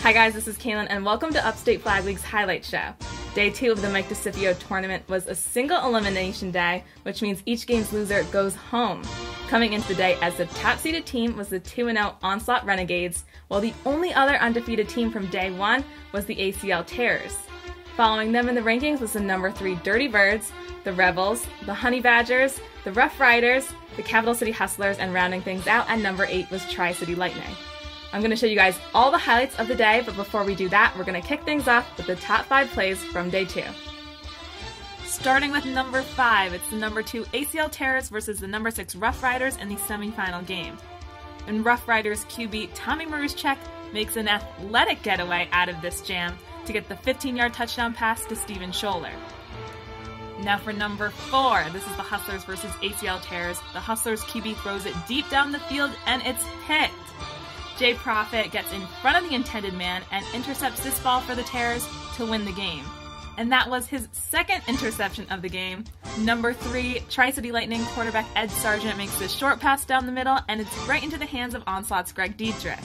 Hi guys, this is Kaylin and welcome to Upstate Flag League's Highlight Show. Day 2 of the Discipio tournament was a single elimination day, which means each game's loser goes home. Coming into the day as the top-seeded team was the 2-0 Onslaught Renegades, while the only other undefeated team from Day 1 was the ACL Terrors. Following them in the rankings was the number 3 Dirty Birds, the Rebels, the Honey Badgers, the Rough Riders, the Capital City Hustlers, and rounding things out at number 8 was Tri-City Lightning. I'm going to show you guys all the highlights of the day, but before we do that, we're going to kick things off with the top 5 plays from Day 2. Starting with number 5, it's the number 2 ACL Terrors versus the number 6 Rough Riders in the semifinal game. And Rough Riders QB Tommy Maruschek makes an athletic getaway out of this jam to get the 15-yard touchdown pass to Steven Scholler. Now for number 4, this is the Hustlers versus ACL Terrors. The Hustlers QB throws it deep down the field and it's picked. Jay Profit gets in front of the intended man and intercepts this ball for the Terrors to win the game. And that was his second interception of the game. Number 3, Tri-City Lightning quarterback Ed Sargent makes this short pass down the middle and it's right into the hands of Onslaught's Greg Dietrich.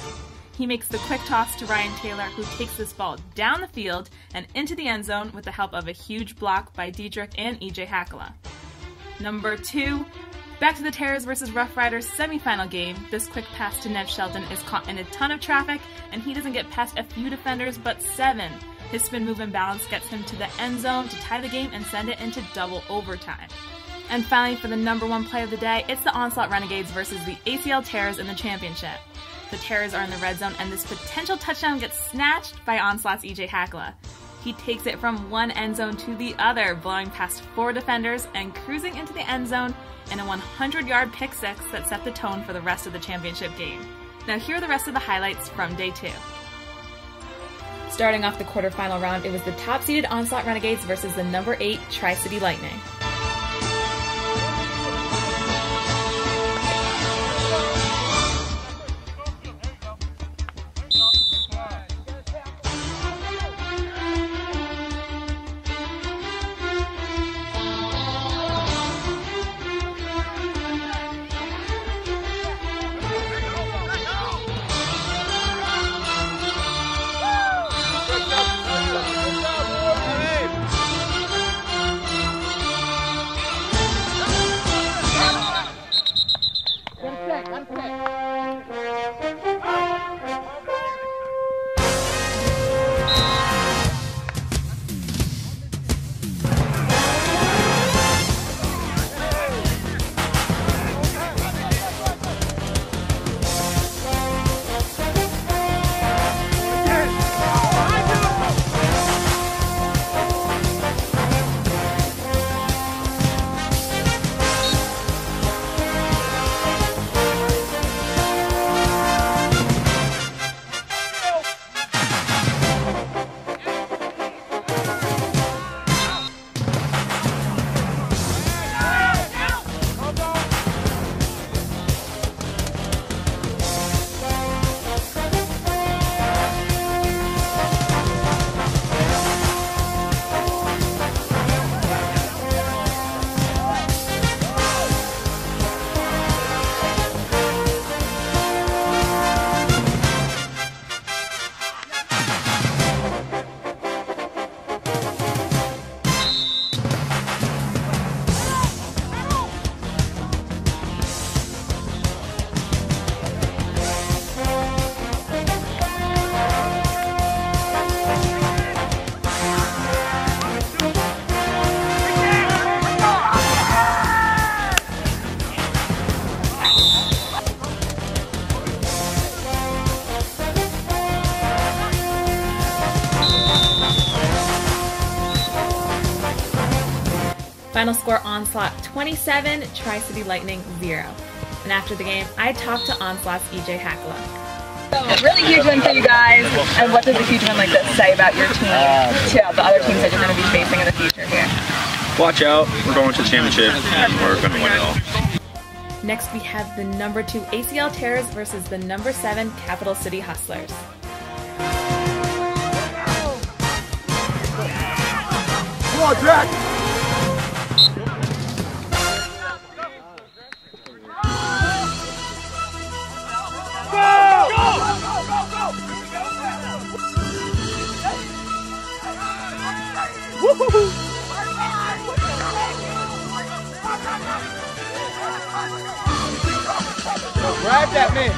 He makes the quick toss to Ryan Taylor, who takes this ball down the field and into the end zone with the help of a huge block by Dietrich and EJ Hakala. Number 2, back to the Terrors versus Rough Riders semifinal game. This quick pass to Nev Shelton is caught in a ton of traffic, and he doesn't get past a few defenders but 7. His spin move and balance gets him to the end zone to tie the game and send it into double overtime. And finally, for the number 1 play of the day, it's the Onslaught Renegades versus the ACL Terrors in the championship. The Terrors are in the red zone, and this potential touchdown gets snatched by Onslaught's EJ Hakala. He takes it from one end zone to the other, blowing past 4 defenders and cruising into the end zone in a 100-yard pick six that set the tone for the rest of the championship game. Now here are the rest of the highlights from Day 2. Starting off the quarterfinal round, it was the top-seeded Onslaught Renegades versus the number 8 Tri-City Lightning. Final score, Onslaught 27, Tri-City Lightning 0. And after the game, I talked to Onslaught's EJ Hakala. So, really huge win for you guys, and what does a huge win like this say about your team to the other teams that you're going to be facing in the future here? Watch out, we're going to the championship, and we're going to win it all. Next we have the number 2 ACL Terrors versus the number 7 Capital City Hustlers. Come on, Jack! Go! Go! Go! Go! Go! Grab that man.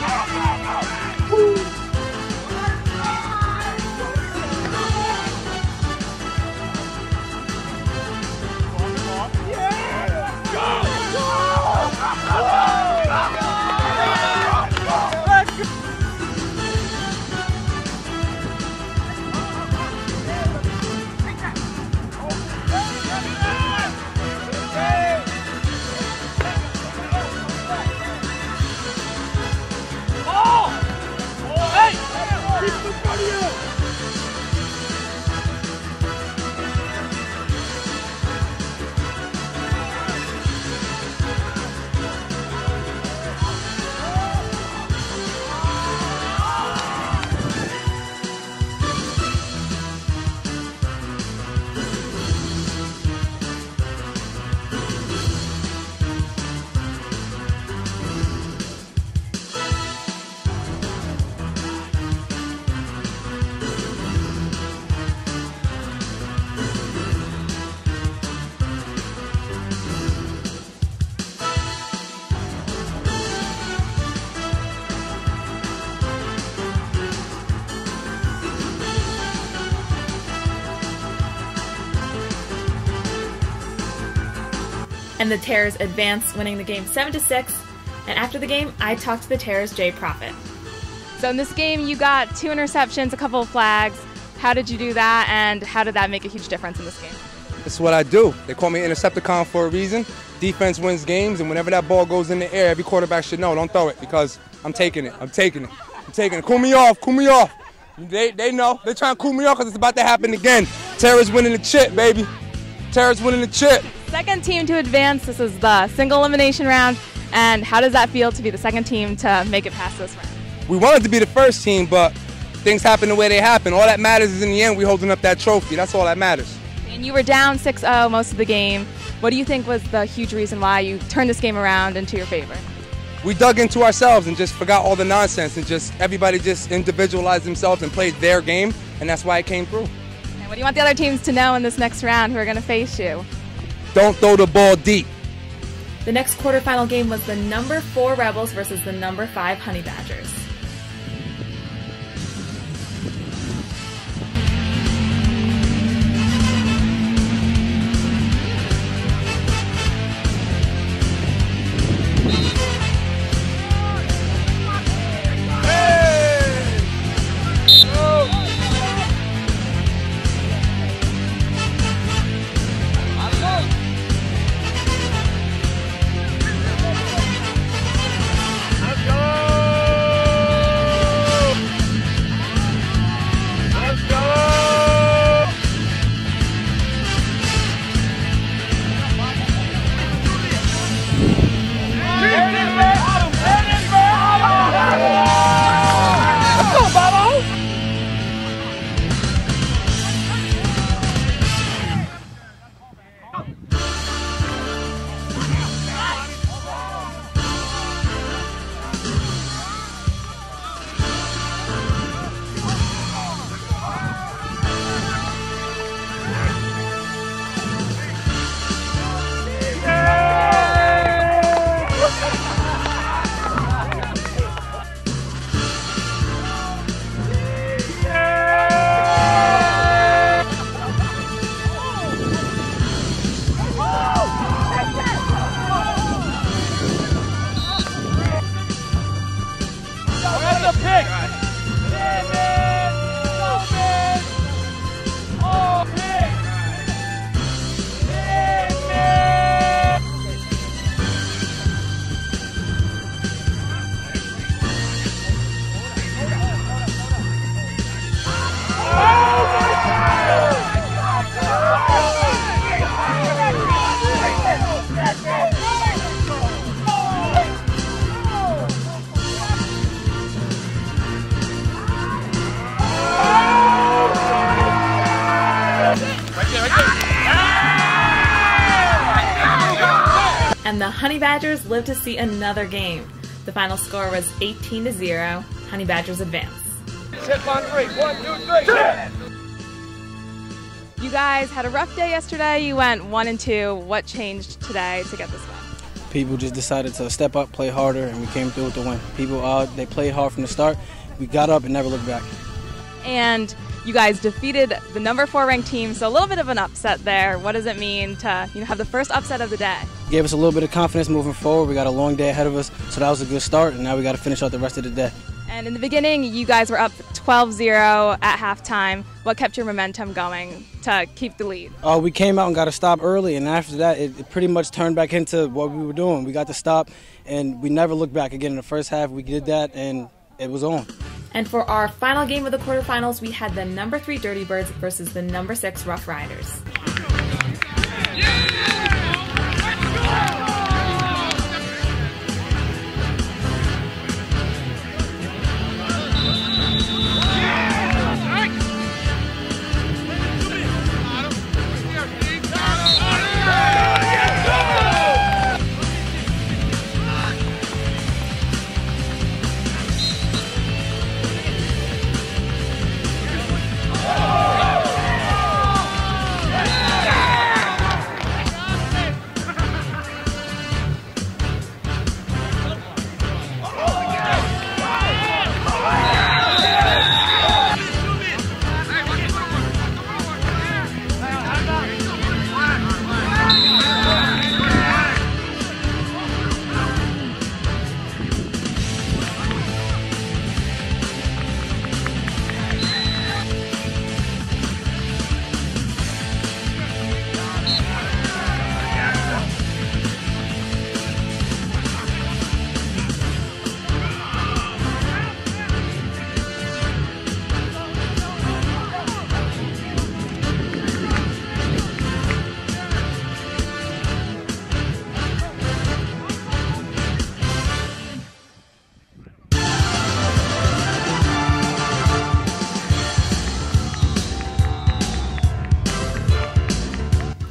And the Terrors advanced, winning the game 7-6. And after the game, I talked to the Terrors' Jay Profit. So in this game, you got 2 interceptions, a couple of flags. How did you do that, and how did that make a huge difference in this game? This is what I do. They call me Intercepticon for a reason. Defense wins games, and whenever that ball goes in the air, every quarterback should know, don't throw it, because I'm taking it. I'm taking it. I'm taking it. Cool me off. Cool me off. They know. They're trying to cool me off because it's about to happen again. Terrors winning the chip, baby. Terrors winning the chip. Second team to advance. This is the single elimination round. And how does that feel to be the second team to make it past this round? We wanted to be the first team, but things happen the way they happen. All that matters is in the end we holding up that trophy. That's all that matters. And you were down 6-0 most of the game. What do you think was the huge reason why you turned this game around into your favor? We dug into ourselves and just forgot all the nonsense, and just everybody just individualized themselves and played their game, and that's why it came through. And what do you want the other teams to know in this next round who are going to face you? Don't throw the ball deep. The next quarterfinal game was the number 4 Rebels versus the number 5 Honey Badgers. And the Honey Badgers lived to see another game. The final score was 18-0. Honey Badgers advance. Tip on 3. 1, 2, 3. Tip! You guys had a rough day yesterday. You went 1-2. What changed today to get this win? People just decided to step up, play harder, and we came through with the win. People, they played hard from the start. We got up and never looked back. And you guys defeated the number 4 ranked team, so a little bit of an upset there. What does it mean to have the first upset of the day? Gave us a little bit of confidence moving forward. We got a long day ahead of us, so that was a good start, and now we got to finish out the rest of the day. And in the beginning, you guys were up 12-0 at halftime. What kept your momentum going to keep the lead? We came out and got a stop early, and after that, it pretty much turned back into what we were doing. We got the stop, and we never looked back. Again, in the first half, we did that, and it was on. And for our final game of the quarterfinals, we had the number 3 Dirty Birds versus the number 6 Rough Riders.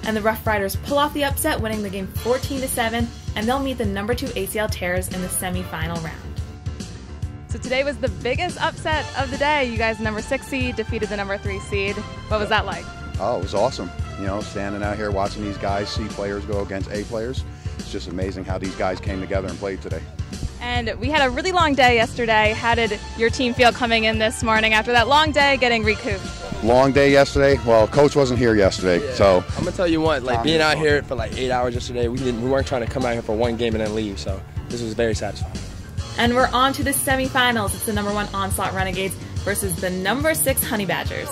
And the Rough Riders pull off the upset, winning the game 14-7, and they'll meet the number 2 ACL Terrors in the semi-final round. So today was the biggest upset of the day. You guys, number 6 seed, defeated the number 3 seed. What was that like? Oh, it was awesome. You know, standing out here watching these guys, C players go against A players. It's just amazing how these guys came together and played today. And we had a really long day yesterday. How did your team feel coming in this morning after that long day, getting recouped? Long day yesterday. Well, coach wasn't here yesterday, so I'm gonna tell you what, like being out here for like 8 hours yesterday, we weren't trying to come out here for one game and then leave, so this was very satisfying. And we're on to the semifinals. It's the number 1 Onslaught Renegades versus the number 6 Honey Badgers.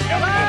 Come on!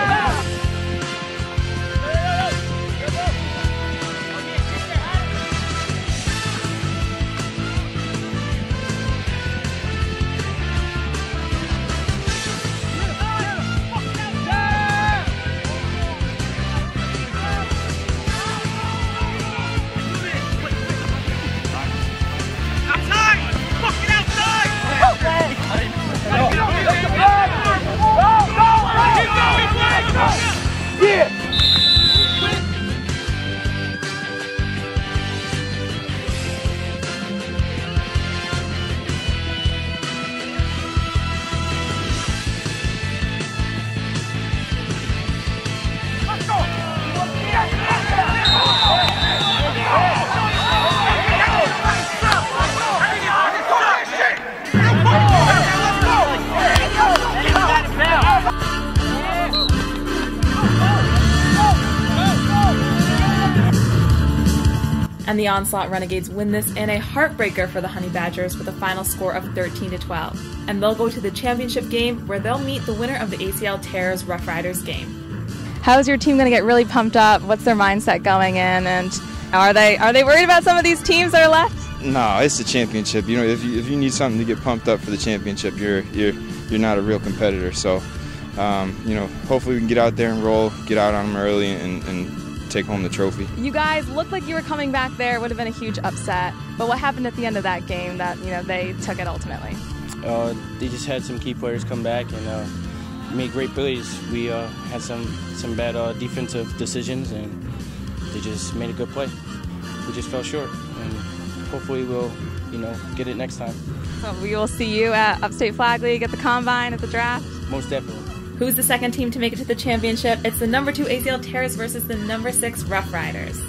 And the Onslaught Renegades win this in a heartbreaker for the Honey Badgers with a final score of 13-12. And they'll go to the championship game where they'll meet the winner of the ACL Terrors Rough Riders game. How's your team going to get really pumped up? What's their mindset going in? And are they worried about some of these teams that are left? No, it's the championship. You know, if you need something to get pumped up for the championship, you're not a real competitor. So, you know, hopefully we can get out there and roll, get out on them early, and take home the trophy. You guys looked like you were coming back there. It would have been a huge upset. But what happened at the end of that game that, you know, they took it ultimately? They just had some key players come back and made great plays. We had some bad defensive decisions, and they just made a good play. We just fell short, and hopefully we'll, you know, get it next time. So we will see you at Upstate Flag League, at the Combine, at the draft? Most definitely. Who's the second team to make it to the championship? It's the number 2 ACL Terrors versus the number 6 Rough Riders.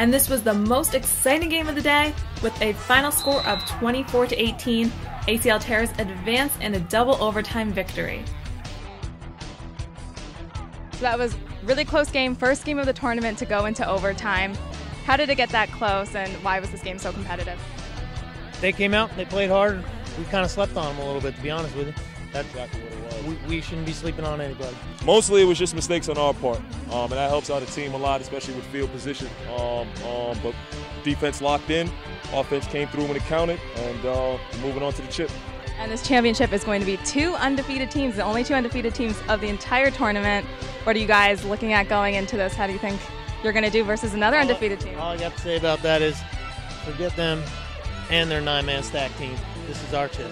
And this was the most exciting game of the day with a final score of 24-18. ACL Terrors advance in a double overtime victory. So that was a really close game, first game of the tournament to go into overtime. How did it get that close, and why was this game so competitive? They came out, they played hard. We kind of slept on them a little bit, to be honest with you. That's exactly what it was. We shouldn't be sleeping on anybody. Mostly it was just mistakes on our part, and that helps out the team a lot, especially with field position. But defense locked in, offense came through when it counted, and moving on to the chip. And this championship is going to be 2 undefeated teams, the only 2 undefeated teams of the entire tournament. What are you guys looking at going into this? How do you think you're going to do versus another undefeated team? All I got to say about that is forget them and their 9-man stack team. This is our chip.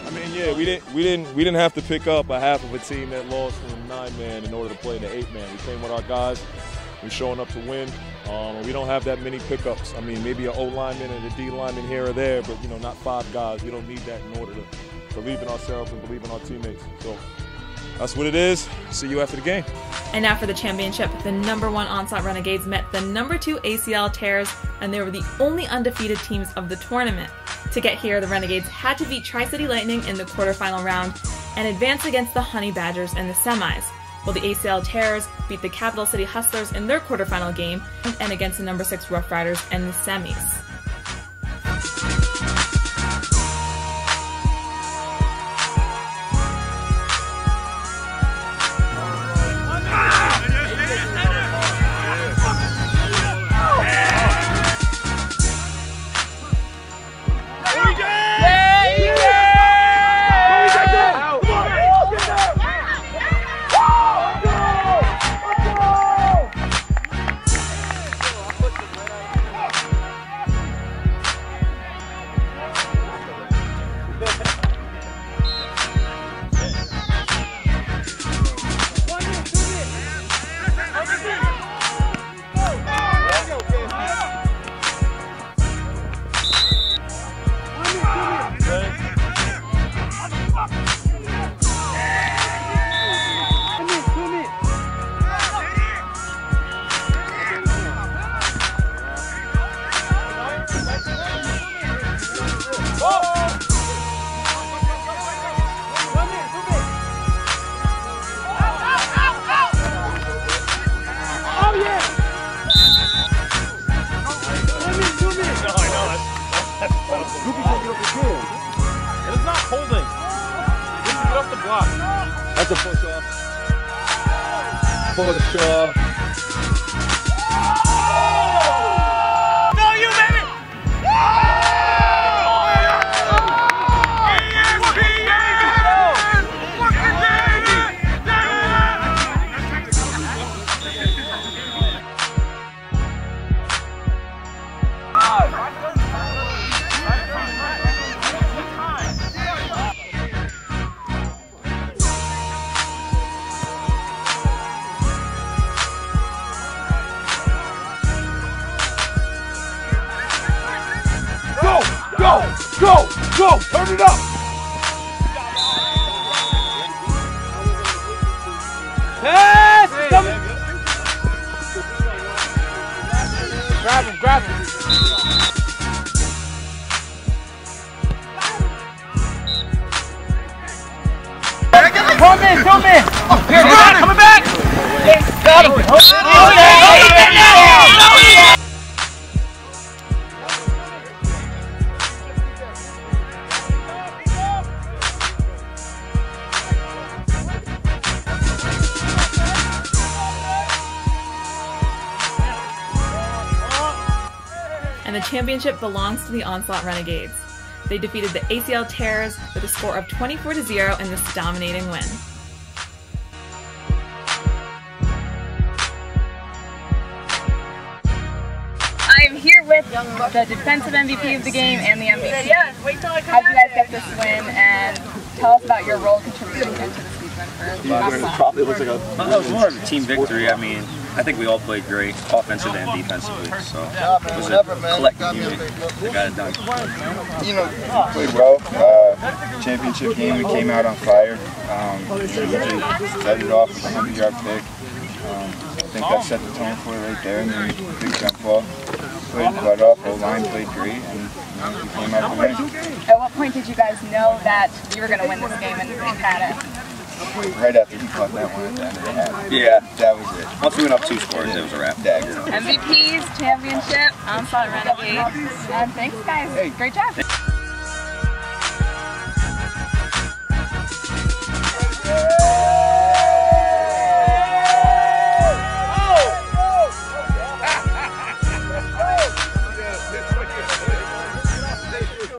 I mean, yeah, we didn't have to pick up a half of a team that lost from 9-man in order to play in the 8-man. We came with our guys. We're showing up to win. We don't have that many pickups. I mean, maybe an O lineman and a D lineman here or there, but not 5 guys. We don't need that in order to believe in ourselves and believe in our teammates. So that's what it is. See you after the game. And now for the championship, the #1 Onslaught Renegades met the #2 ACL Terrors, and they were the only undefeated teams of the tournament. To get here, the Renegades had to beat Tri-City Lightning in the quarterfinal round and advance against the Honey Badgers in the semis, while the ACL Terrors beat the Capital City Hustlers in their quarterfinal game and against the #6 Rough Riders in the semis. It's not holding. You can get off the block. That's a push off. Push off. Go you, baby! Go! Turn it up! Pass! Grab him, grab him. Come in! Here, coming back! Got him! And the championship belongs to the Onslaught Renegades. They defeated the ACL Terrors with a score of 24-0 in this dominating win. I'm here with the defensive MVP of the game and the MVP. How did you guys get this win, and tell us about your role contributing into this week's win for Onslaught? Probably looks like it was more of a team victory. I mean, I think we all played great, offensively and defensively. So it was a collective unit that got it done. You know, played well. Championship game, we came out on fire. We set it off with a 100-yard pick. I think that set the tone for it right there. And then big jump ball. Played butt off. The line played great, and we came out to win. At what point did you guys know that you were going to win this game and had it? Right after he caught that one at the end of the half. Yeah, that was it. Once we went up 2 scores, it was a wrap. Dagger. MVPs, championship, Onslaught Renegades, and thanks guys. Great job.